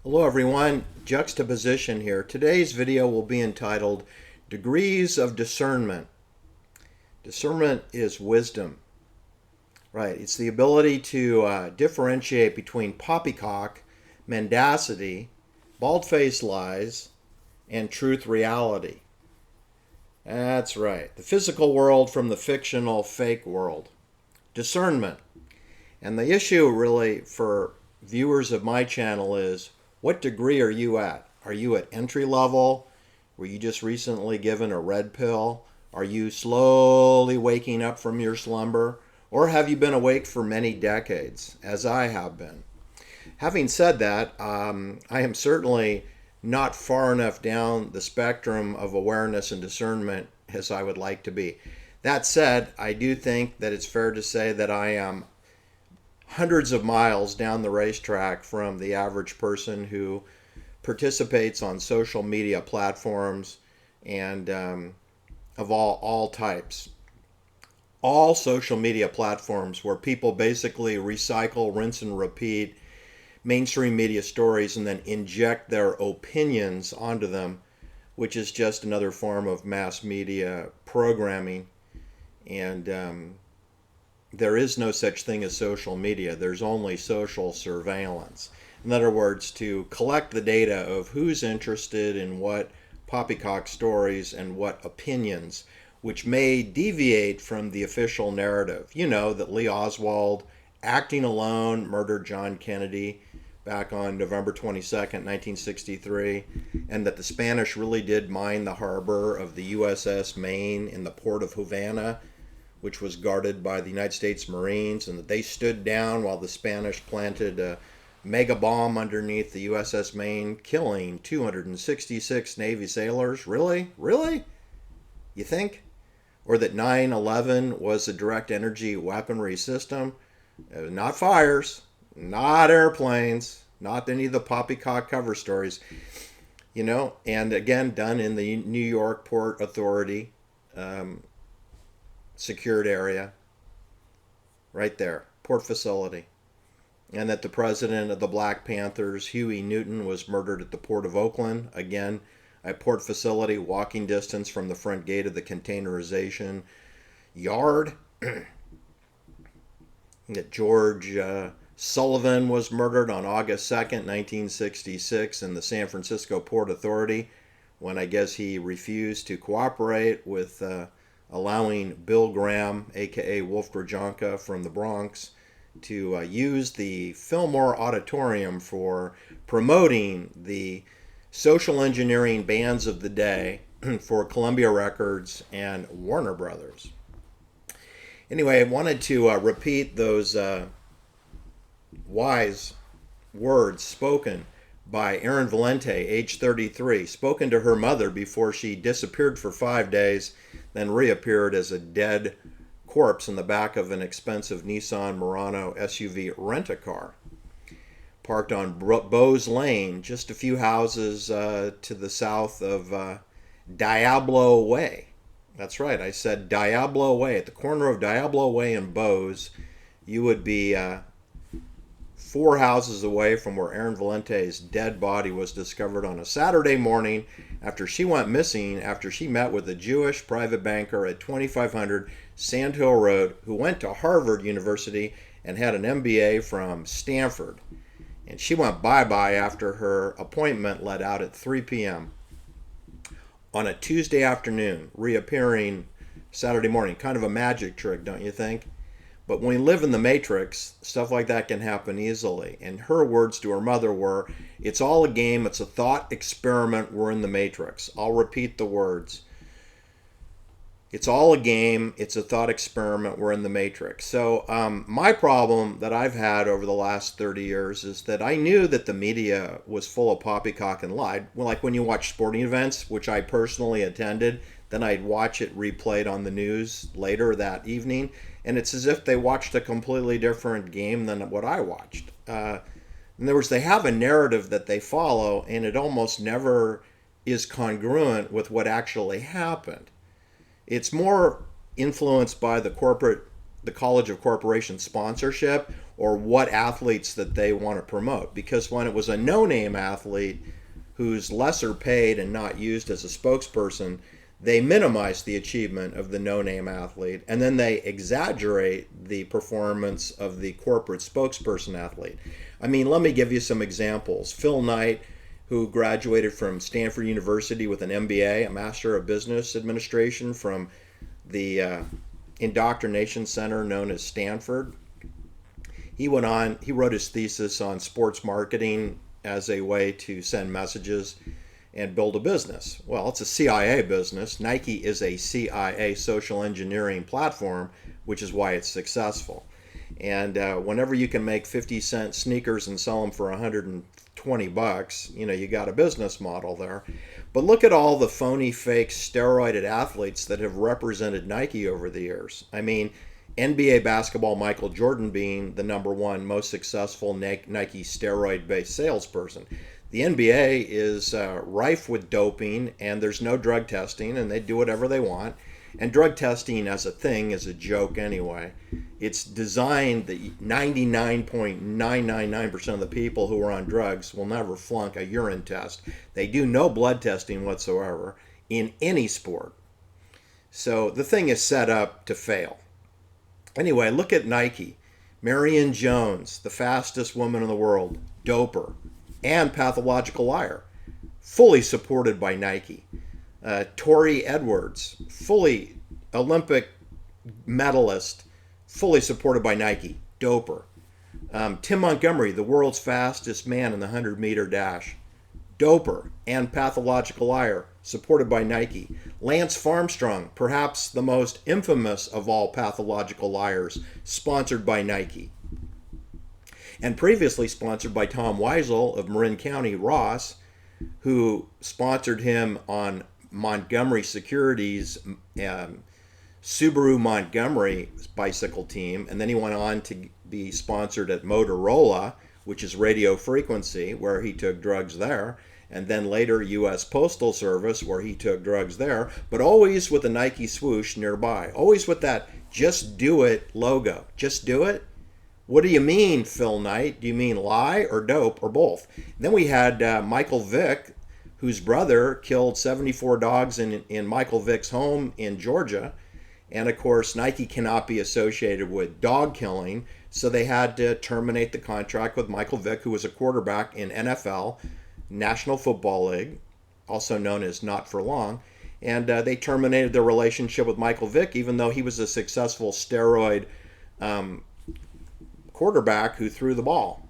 Hello everyone, Juxtaposition here. Today's video will be entitled Degrees of Discernment. Discernment is wisdom, right? It's the ability to differentiate between poppycock, mendacity, bald-faced lies, and truth reality. That's right, the physical world from the fictional fake world. Discernment. And the issue really for viewers of my channel is, what degree are you at? Are you at entry level? Were you just recently given a red pill? Are you slowly waking up from your slumber? Or have you been awake for many decades, as I have been? Having said that, I am certainly not far enough down the spectrum of awareness and discernment as I would like to be. That said, I do think that it's fair to say that I am hundreds of miles down the racetrack from the average person who participates on social media platforms and of all types. All social media platforms where people basically recycle, rinse, and repeat mainstream media stories and then inject their opinions onto them, which is just another form of mass media programming. And there is no such thing as social media. There's only social surveillance. In other words, to collect the data of who's interested in what poppycock stories and what opinions, which may deviate from the official narrative. You know that Lee Oswald, acting alone, murdered John Kennedy back on November 22nd, 1963, and that the Spanish really did mine the harbor of the USS Maine in the port of Havana, which was guarded by the United States Marines, and that they stood down while the Spanish planted a mega bomb underneath the USS Maine, killing 266 Navy sailors. Really? Really? You think? Or that 9/11 was a direct energy weaponry system? Not fires, not airplanes, not any of the poppycock cover stories. You know, and again, done in the New York Port Authority secured area, right there, port facility. And that the president of the Black Panthers, Huey Newton, was murdered at the Port of Oakland, again, a port facility, walking distance from the front gate of the containerization yard. That George Sullivan was murdered on August 2nd, 1966 in the San Francisco Port Authority, when I guess he refused to cooperate with allowing Bill Graham, aka Wolf Grajonka from the Bronx, to use the Fillmore Auditorium for promoting the social engineering bands of the day for Columbia Records and Warner Brothers. Anyway, I wanted to repeat those wise words spoken by Erin Valente, age 33, spoken to her mother before she disappeared for 5 days, then reappeared as a dead corpse in the back of an expensive Nissan Murano SUV rent-a-car, parked on Bowes Lane, just a few houses to the south of Diablo Way. That's right, I said Diablo Way. At the corner of Diablo Way and Bowes, you would be 4 houses away from where Erin Valente's dead body was discovered on a Saturday morning after she went missing after she met with a Jewish private banker at 2500 Sand Hill Road who went to Harvard University and had an MBA from Stanford. And she went bye-bye after her appointment let out at 3 p.m. on a Tuesday afternoon, reappearing Saturday morning. Kind of a magic trick, don't you think? But when we live in the Matrix, stuff like that can happen easily. And her words to her mother were, "It's all a game, it's a thought experiment, we're in the Matrix." I'll repeat the words. It's all a game, it's a thought experiment, we're in the Matrix. So my problem that I've had over the last 30 years is that I knew that the media was full of poppycock and lied. Well, like when you watch sporting events, which I personally attended, then I'd watch it replayed on the news later that evening, and it's as if they watched a completely different game than what I watched. In other words, they have a narrative that they follow, and it almost never is congruent with what actually happened. It's more influenced by the corporate the College of Corporation sponsorship or what athletes that they want to promote. Because when it was a no-name athlete who's lesser paid and not used as a spokesperson, they minimize the achievement of the no-name athlete, and then they exaggerate the performance of the corporate spokesperson athlete. I mean, let me give you some examples. Phil Knight, who graduated from Stanford University with an MBA, a Master of Business Administration from the indoctrination center known as Stanford. He wrote his thesis on sports marketing as a way to send messages and build a business. Well, it's a CIA business. Nike is a CIA social engineering platform, which is why it's successful. And whenever you can make 50-cent sneakers and sell them for $120, you got a business model there. But look at all the phony, fake, steroided athletes that have represented Nike over the years. I mean, NBA basketball, Michael Jordan being the #1 most successful Nike steroid-based salesperson. The NBA is rife with doping, and there's no drug testing, and they do whatever they want. And drug testing as a thing is a joke anyway. It's designed that 99.999% of the people who are on drugs will never flunk a urine test. They do no blood testing whatsoever in any sport. So the thing is set up to fail. Anyway, look at Nike. Marion Jones, the fastest woman in the world, doper, and pathological liar, fully supported by Nike. Tori Edwards, fully Olympic medalist, fully supported by Nike, doper. Tim Montgomery, the world's fastest man in the 100-meter dash, doper and pathological liar, supported by Nike. Lance Armstrong, perhaps the most infamous of all pathological liars, sponsored by Nike. And previously sponsored by Tom Weisel of Marin County, Ross, who sponsored him on Montgomery Securities' Subaru Montgomery bicycle team, and then he went on to be sponsored at Motorola, which is radio frequency, where he took drugs there, and then later U.S. Postal Service, where he took drugs there, but always with a Nike swoosh nearby, always with that "just do it" logo. Just do it? What do you mean, Phil Knight? Do you mean lie or dope or both? And then we had Michael Vick, whose brother killed 74 dogs in Michael Vick's home in Georgia. And of course, Nike cannot be associated with dog killing, so they had to terminate the contract with Michael Vick, who was a quarterback in NFL, National Football League, also known as Not For Long. And they terminated their relationship with Michael Vick, even though he was a successful steroid quarterback who threw the ball.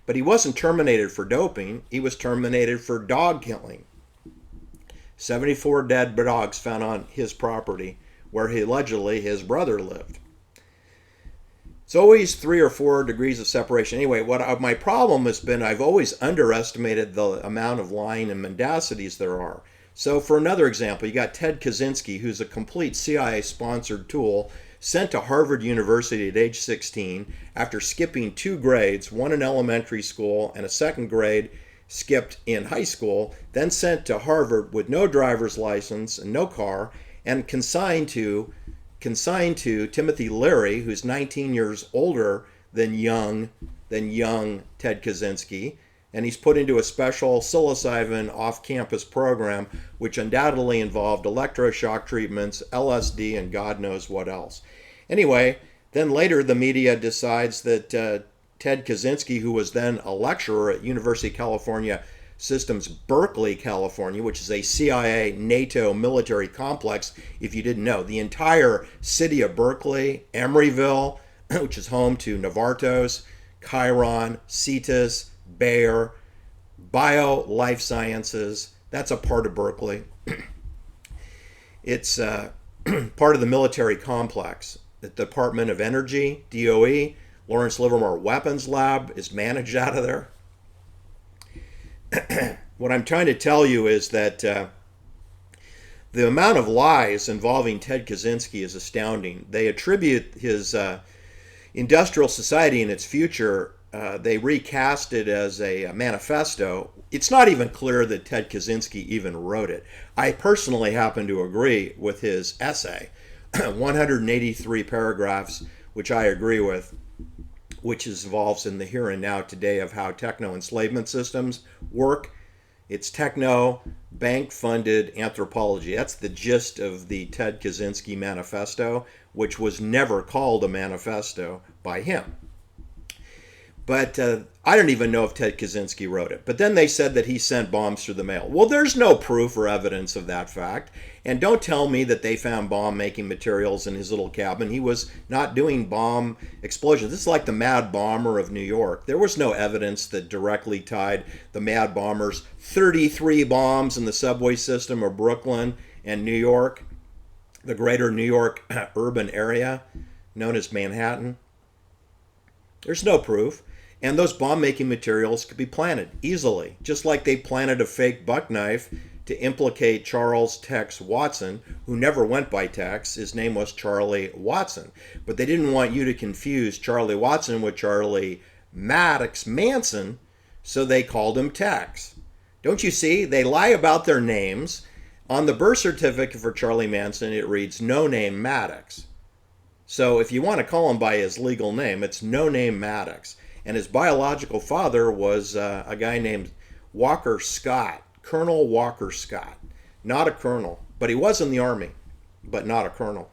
But he wasn't terminated for doping. He was terminated for dog killing. 74 dead dogs found on his property where allegedly his brother lived. It's always 3 or 4 degrees of separation. Anyway, my problem has been I've always underestimated the amount of lying and mendacities there are. So for another example, you got Ted Kaczynski, who's a complete CIA-sponsored tool, sent to Harvard University at age 16 after skipping 2 grades, one in elementary school and a second grade skipped in high school, then sent to Harvard with no driver's license and no car, and consigned to Timothy Leary, who's 19 years older than young Ted Kaczynski, and he's put into a special psilocybin off-campus program, which undoubtedly involved electroshock treatments, LSD, and God knows what else. Anyway, then later the media decides that Ted Kaczynski, who was then a lecturer at University of California Systems, Berkeley, California, which is a CIA NATO military complex, if you didn't know. The entire city of Berkeley, Emeryville, which is home to Novartis, Chiron, Cetus, Bayer, Bio Life Sciences, that's a part of Berkeley. It's part of the military complex. The Department of Energy, DOE, Lawrence Livermore Weapons Lab is managed out of there. What I'm trying to tell you is that the amount of lies involving Ted Kaczynski is astounding. They attribute his industrial society and its future, they recast it as a manifesto. It's not even clear that Ted Kaczynski even wrote it. I personally happen to agree with his essay, 183 paragraphs which I agree with, which involves in the here and now today of how techno enslavement systems work. It's techno bank funded anthropology. That's the gist of the Ted Kaczynski manifesto, which was never called a manifesto by him. But I don't even know if Ted Kaczynski wrote it. But then they said that he sent bombs through the mail. Well, there's no proof or evidence of that fact. And don't tell me that they found bomb-making materials in his little cabin. He was not doing bomb explosions. This is like the Mad Bomber of New York. There was no evidence that directly tied the Mad Bomber's 33 bombs in the subway system of Brooklyn and New York, the greater New York urban area known as Manhattan. There's no proof. And those bomb-making materials could be planted easily, just like they planted a fake buck knife to implicate Charles Tex Watson, who never went by Tex. His name was Charlie Watson. But they didn't want you to confuse Charlie Watson with Charlie Maddox Manson, so they called him Tex. Don't you see? They lie about their names. On the birth certificate for Charlie Manson, it reads No Name Maddox. So if you want to call him by his legal name, it's No Name Maddox. And his biological father was a guy named Walker Scott, Colonel Walker Scott. Not a colonel, but he was in the Army, but not a colonel.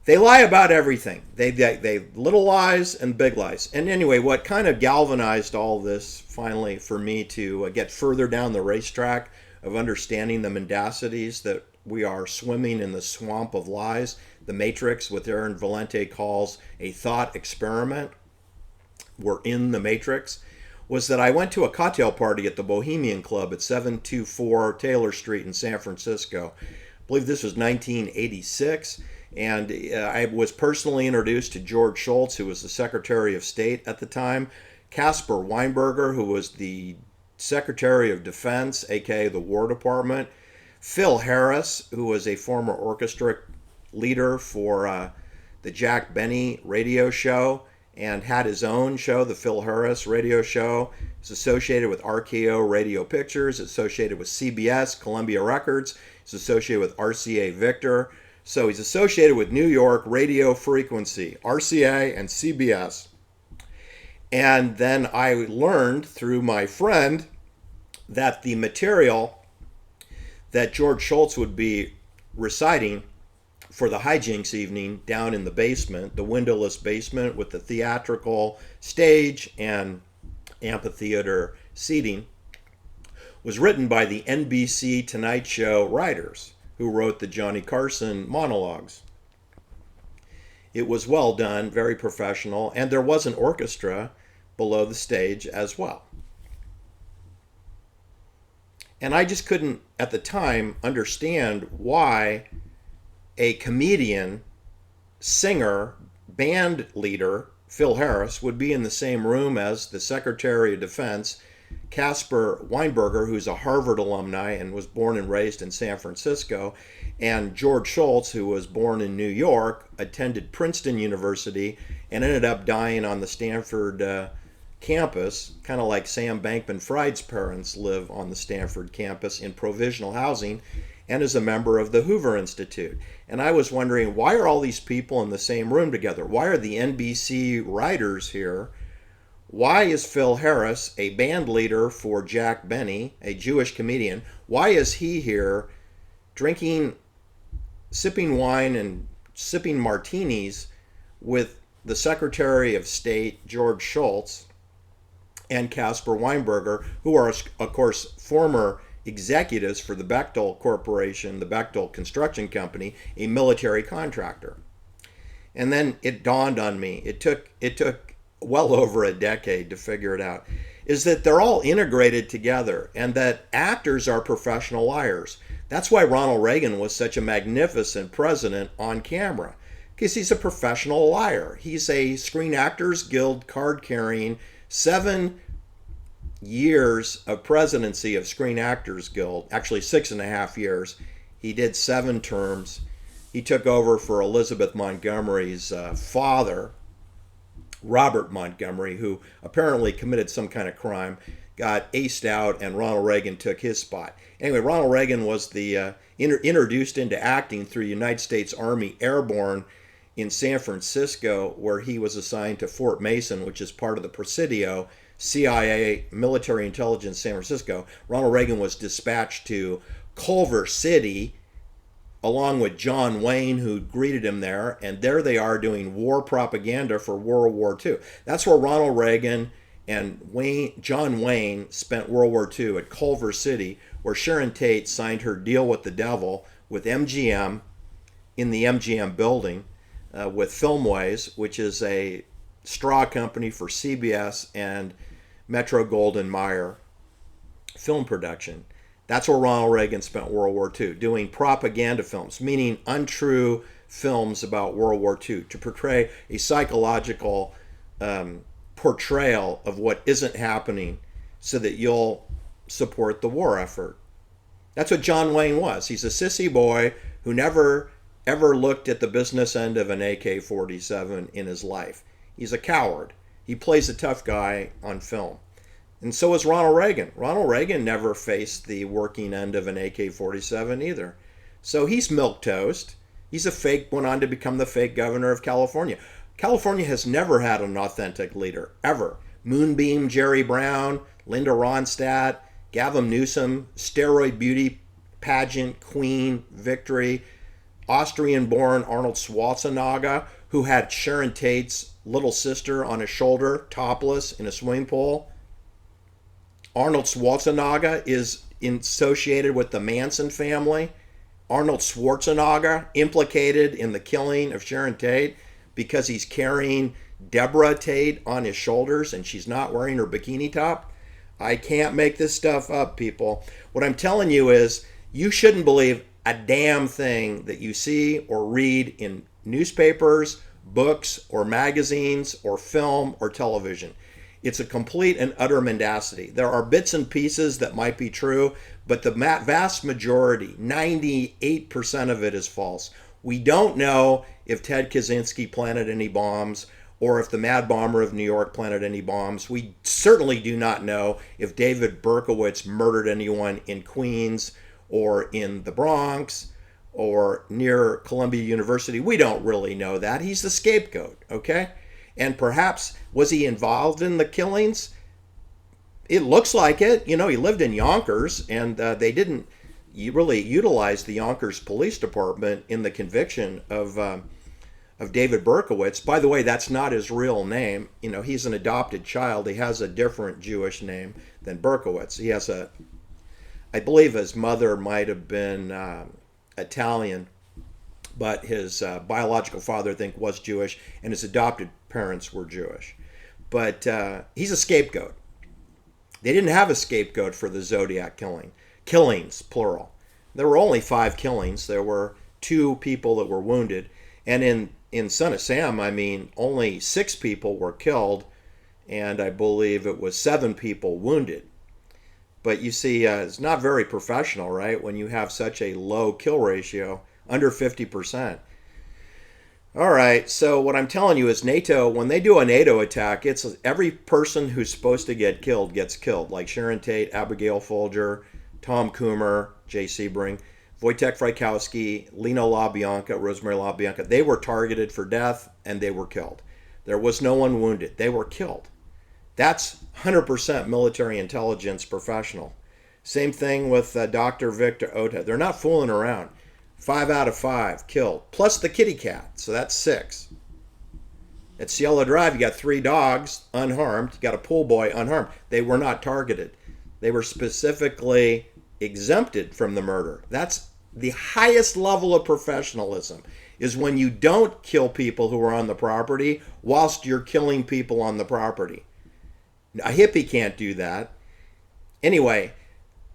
They lie about everything. They little lies and big lies. And anyway, what kind of galvanized all this finally for me to get further down the racetrack of understanding the mendacities that we are swimming in the swamp of lies, the matrix, what Aaron Valente calls a thought experiment. We're in the matrix. Was that I went to a cocktail party at the Bohemian Club at 724 Taylor Street in San Francisco. I believe this was 1986. And I was personally introduced to George Shultz, who was the Secretary of State at the time, Caspar Weinberger, who was the Secretary of Defense, aka the War Department, Phil Harris, who was a former orchestra leader for the Jack Benny radio show and had his own show, the Phil Harris radio show. It's associated with RKO Radio Pictures, associated with CBS, Columbia Records. It's associated with RCA Victor. So he's associated with New York radio frequency, RCA and CBS. And then I learned through my friend that the material that George Shultz would be reciting for the hijinks evening down in the basement, the windowless basement with the theatrical stage and amphitheater seating, was written by the NBC Tonight Show writers who wrote the Johnny Carson monologues. It was well done, very professional, and there was an orchestra below the stage as well. And I just couldn't, at the time, understand why a comedian, singer, band leader, Phil Harris, would be in the same room as the Secretary of Defense, Caspar Weinberger, who's a Harvard alumni and was born and raised in San Francisco, and George Shultz, who was born in New York, attended Princeton University, and ended up dying on the Stanford campus, kind of like Sam Bankman-Fried's parents live on the Stanford campus in provisional housing, and is a member of the Hoover Institute. And I was wondering, why are all these people in the same room together? Why are the NBC writers here? Why is Phil Harris, a band leader for Jack Benny, a Jewish comedian, why is he here drinking, sipping wine and sipping martinis with the Secretary of State, George Shultz, and Caspar Weinberger, who are, of course, former executives for the Bechtel Corporation, the Bechtel Construction Company, a military contractor? And then it dawned on me, it took well over a decade to figure it out, is that they're all integrated together and that actors are professional liars. That's why Ronald Reagan was such a magnificent president on camera, because he's a professional liar. He's a Screen Actors Guild card-carrying 7 years of presidency of Screen Actors Guild, actually 6.5 years. He did 7 terms. He took over for Elizabeth Montgomery's father, Robert Montgomery, who apparently committed some kind of crime. got aced out and Ronald Reagan took his spot. Anyway, Ronald Reagan was the introduced into acting through United States Army Airborne in San Francisco, where he was assigned to Fort Mason, which is part of the Presidio, CIA military intelligence San Francisco. Ronald Reagan was dispatched to Culver City along with John Wayne, who greeted him there, and there they are doing war propaganda for World War II. That's where Ronald Reagan and John Wayne spent World War II, at Culver City, where Sharon Tate signed her deal with the devil with MGM in the MGM building with Filmways, which is a straw company for CBS and Metro-Goldwyn-Mayer film production. That's where Ronald Reagan spent World War II, doing propaganda films, meaning untrue films about World War II, to portray a psychological portrayal of what isn't happening so that you'll support the war effort. That's what John Wayne was. He's a sissy boy who never ever looked at the business end of an AK-47 in his life. He's a coward. He plays a tough guy on film. And so is Ronald Reagan. Ronald Reagan never faced the working end of an AK-47 either. So he's milquetoast. He's a fake, went on to become the fake governor of California. California has never had an authentic leader, ever. Moonbeam Jerry Brown, Linda Ronstadt, Gavin Newsom, steroid beauty pageant queen victory, Austrian-born Arnold Schwarzenegger, who had Sharon Tate's little sister on his shoulder, topless, in a swimming pool. Arnold Schwarzenegger is associated with the Manson family. Arnold Schwarzenegger implicated in the killing of Sharon Tate because he's carrying Deborah Tate on his shoulders and she's not wearing her bikini top. I can't make this stuff up, people. What I'm telling you is you shouldn't believe a damn thing that you see or read in newspapers, books, or magazines, or film, or television. It's a complete and utter mendacity. There are bits and pieces that might be true, but the vast majority, 98% of it, is false. We don't know if Ted Kaczynski planted any bombs or if the Mad Bomber of New York planted any bombs. We certainly do not know if David Berkowitz murdered anyone in Queens or in the Bronx or near Columbia University. We don't really know that. He's the scapegoat, okay? And perhaps, was he involved in the killings? It looks like it. You know, he lived in Yonkers, and they didn't really utilize the Yonkers Police Department in the conviction of David Berkowitz. By the way, that's not his real name. You know, he's an adopted child. He has a different Jewish name than Berkowitz. He has I believe his mother might have been Italian, but his biological father, I think, was Jewish, and his adopted parents were Jewish. But he's a scapegoat. They didn't have a scapegoat for the Zodiac killings, plural. There were only 5 killings. There were 2 people that were wounded. And in Son of Sam, I mean, only 6 people were killed, and I believe it was 7 people wounded. But you see, it's not very professional, right, when you have such a low kill ratio, under 50%. All right, so what I'm telling you is NATO, when they do a NATO attack, it's every person who's supposed to get killed gets killed, like Sharon Tate, Abigail Folger, Tom Coomer, Jay Sebring, Wojtek Frykowski, Lino LaBianca, Rosemary LaBianca. They were targeted for death, and they were killed. There was no one wounded. They were killed. That's 100% military intelligence professional. Same thing with Dr. Victor Ota. They're not fooling around. 5 out of 5 killed, plus the kitty cat, so that's 6. At Cielo Drive, you got 3 dogs unharmed. You got a pool boy unharmed. They were not targeted. They were specifically exempted from the murder. That's the highest level of professionalism, is when you don't kill people who are on the property whilst you're killing people on the property. A hippie can't do that. Anyway,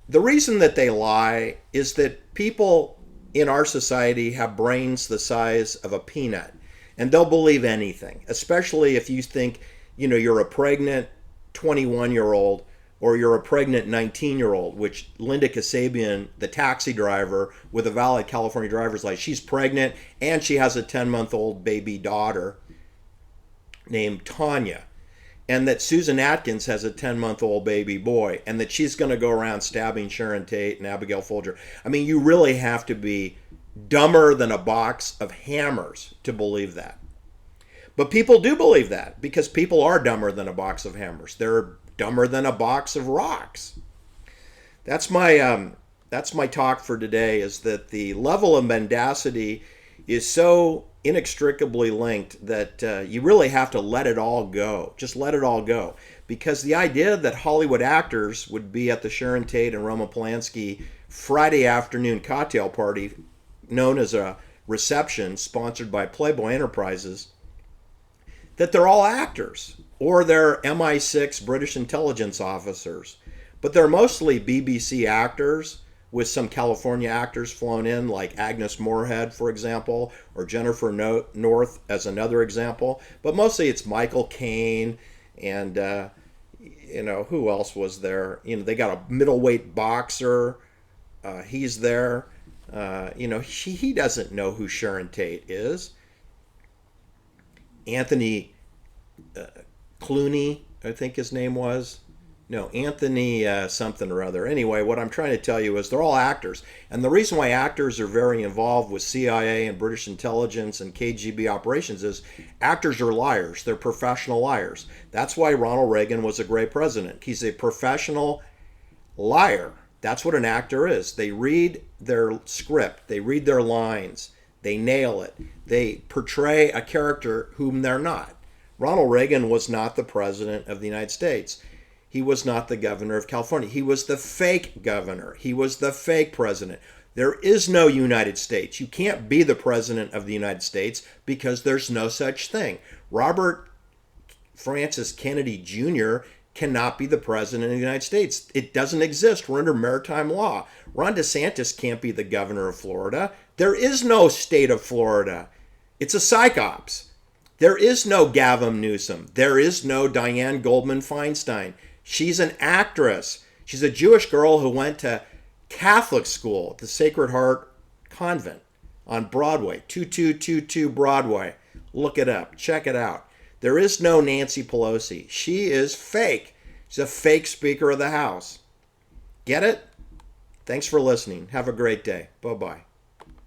the reason that they lie is that people in our society have brains the size of a peanut, and they'll believe anything, especially if you think, you know, you're a pregnant 21-year-old or you're a pregnant 19-year-old, which Linda Kasabian, the taxi driver with a valid California driver's license, she's pregnant and she has a 10-month-old baby daughter named Tanya. and that Susan Atkins has a 10-month-old baby boy, and that she's going to go around stabbing Sharon Tate and Abigail Folger. I mean, you really have to be dumber than a box of hammers to believe that. But people do believe that, because people are dumber than a box of hammers. They're dumber than a box of rocks. That's my talk for today, is that the level of mendacity is so inextricably linked that you really have to let it all go. Just let it all go. Because the idea that Hollywood actors would be at the Sharon Tate and Roman Polanski Friday afternoon cocktail party, known as a reception sponsored by Playboy Enterprises, that they're all actors, or they're MI6 British intelligence officers. But they're mostly BBC actors, with some California actors flown in, like Agnes Moorehead, for example, or Jennifer North as another example. But mostly it's Michael Caine and, who else was there? They got a middleweight boxer. He's there. He doesn't know who Sharon Tate is. Anthony Clooney, I think his name was. No, Anthony something or other. Anyway, what I'm trying to tell you is they're all actors. And the reason why actors are very involved with CIA and British intelligence and KGB operations is actors are liars. They're professional liars. That's why Ronald Reagan was a great president. He's a professional liar. That's what an actor is. They read their script. They read their lines. They nail it. They portray a character whom they're not. Ronald Reagan was not the president of the United States. He was not the governor of California. He was the fake governor. He was the fake president. There is no United States. You can't be the president of the United States because there's no such thing. Robert Francis Kennedy Jr. cannot be the president of the United States. It doesn't exist. We're under maritime law. Ron DeSantis can't be the governor of Florida. There is no state of Florida. It's a psychops. There is no Gavin Newsom. There is no Diane Goldman Feinstein. She's an actress. She's a Jewish girl who went to Catholic school at the Sacred Heart Convent on Broadway, 2222 Broadway. Look it up. Check it out. There is no Nancy Pelosi. She is fake. She's a fake Speaker of the House. Get it? Thanks for listening. Have a great day. Bye-bye.